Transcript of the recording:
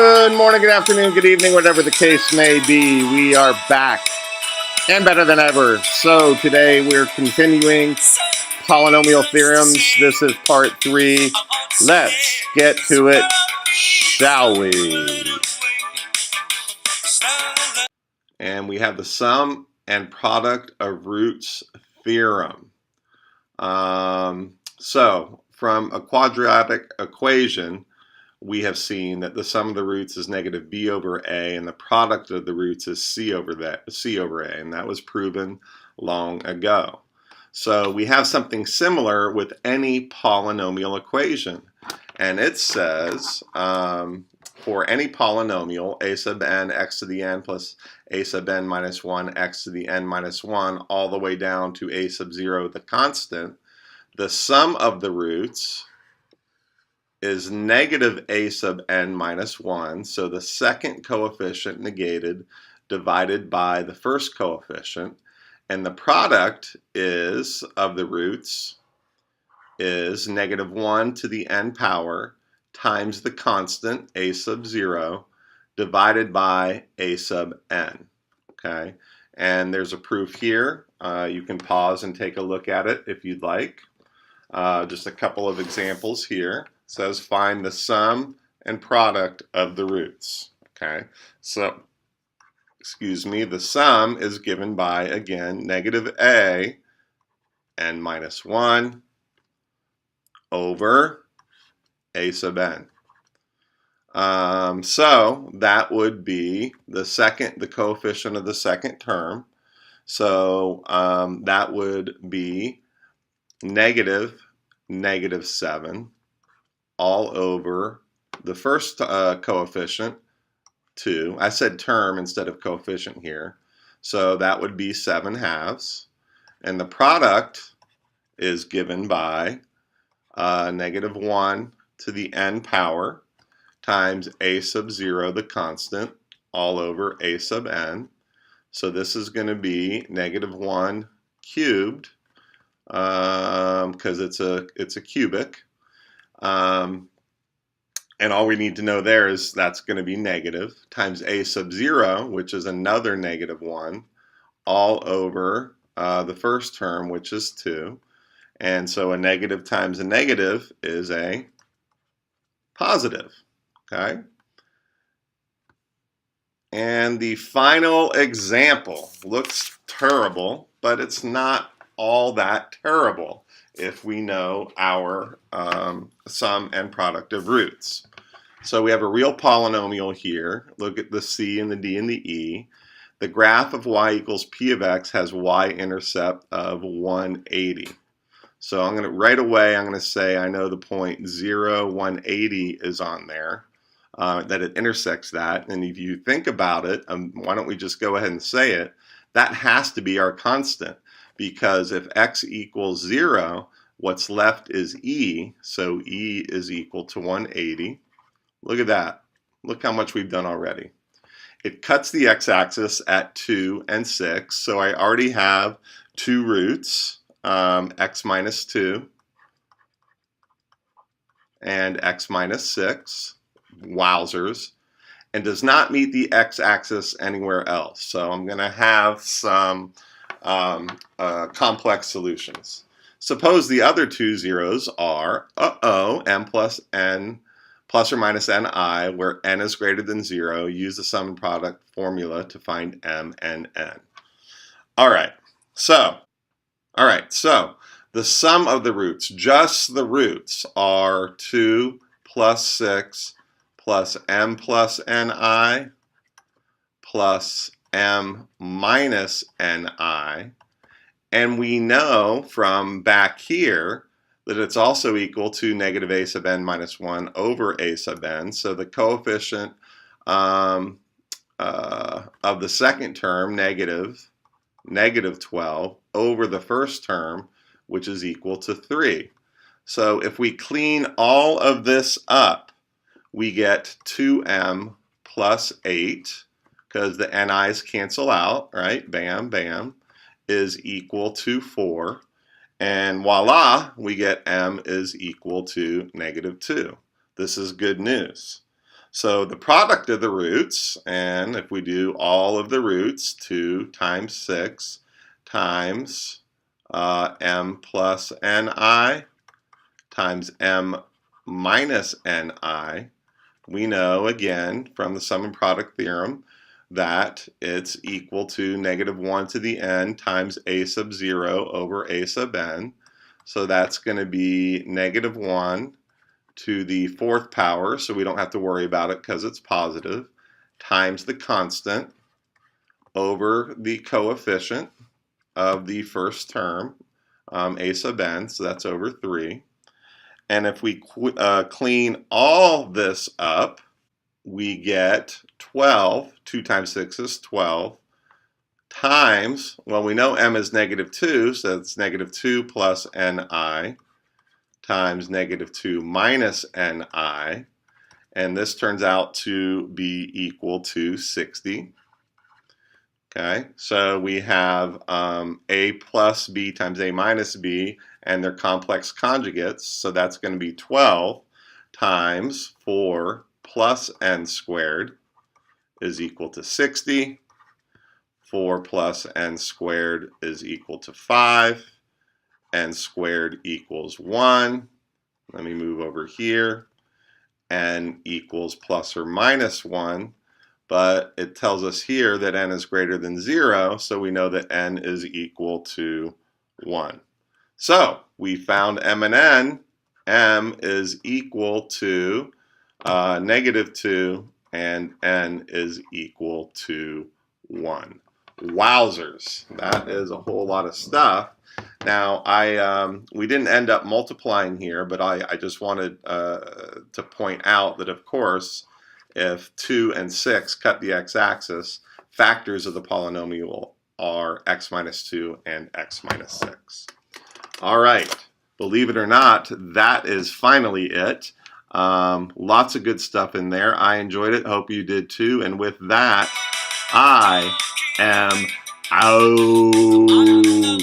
Good morning, good afternoon, good evening, whatever the case may be. We are back and better than ever. So today we're continuing polynomial theorems. This is part 3. Let's get to it, shall we? And we have the sum and product of roots theorem. So from a quadratic equation, we have seen that the sum of the roots is negative b over a, and the product of the roots is c over a, and that was proven long ago. So we have something similar with any polynomial equation, and it says for any polynomial a sub n x to the n plus a sub n minus 1 x to the n minus 1 all the way down to a sub 0, the constant, the sum of the roots is negative a sub n minus 1, so the second coefficient negated divided by the first coefficient, and the product is of the roots is negative 1 to the n power times the constant a sub 0 divided by a sub n. Okay, and there's a proof here. You can pause and take a look at it if you'd like. Just a couple of examples here. It says find the sum and product of the roots. Okay, so the sum is given by, again, negative a n minus 1 over a sub n. So that would be the coefficient of the second term. So that would be negative 7 all over the first coefficient, 2. I said term instead of coefficient here. So that would be 7/2. And the product is given by negative 1 to the n power times a sub 0, the constant, all over a sub n. So this is going to be negative 1 cubed, because it's a cubic, and all we need to know there is that's going to be negative, times a sub 0, which is another negative 1, all over the first term, which is 2. And so a negative times a negative is a positive. Okay? And the final example looks terrible, but it's not all that terrible if we know our sum and product of roots. So we have a real polynomial here. Look at the c and the d and the e. The graph of y equals p of x has y-intercept of 180. So right away I'm going to say I know the point 0, 180 is on there, that it intersects that. And if you think about it, why don't we just go ahead and say it? That has to be our constant, because if x equals 0, what's left is e, so e is equal to 180. Look at that. Look how much we've done already. It cuts the x-axis at 2 and 6, so I already have two roots, x minus 2 and x minus 6, wowzers, and does not meet the x-axis anywhere else. So I'm going to have some complex solutions. Suppose the other two zeros are, m plus n plus or minus ni, where n is greater than 0. Use the sum and product formula to find m and n. All right, so the sum of the roots, just the roots, are 2 plus 6 plus m plus ni plus m minus ni. And we know from back here that it's also equal to negative a sub n minus 1 over a sub n. So the coefficient of the second term, negative 12, over the first term, which is equal to 3. So if we clean all of this up, we get 2m plus 8, because the ni's cancel out, right? Bam, bam, is equal to 4. And voila, we get m is equal to negative 2. This is good news. So the product of the roots, and if we do all of the roots, 2 times 6 times m plus ni times m minus ni, we know again from the sum and product theorem that it's equal to negative 1 to the n times a sub 0 over a sub n. So that's going to be negative 1 to the 4th power, so we don't have to worry about it because it's positive, times the constant over the coefficient of the first term, a sub n, so that's over 3. And if we clean all this up, we get 12, 2 times 6 is 12, times, well, we know m is negative 2, so it's negative 2 plus ni, times negative 2 minus ni, and this turns out to be equal to 60. Okay, so we have a plus b times a minus b, and their complex conjugates, so that's going to be 12 times 4 plus n squared is equal to 60. 4 plus n squared is equal to 5. N squared equals 1. Let me move over here. N equals plus or minus 1. But it tells us here that n is greater than 0, so we know that n is equal to 1. So we found m and n. M is equal to negative 2, and n is equal to 1. Wowzers, that is a whole lot of stuff. Now, we didn't end up multiplying here, but I just wanted to point out that, of course, if 2 and 6 cut the x-axis, factors of the polynomial are x minus 2 and x minus 6. All right, believe it or not, that is finally it. Lots of good stuff in there. I enjoyed it. Hope you did too. And with that, I am out.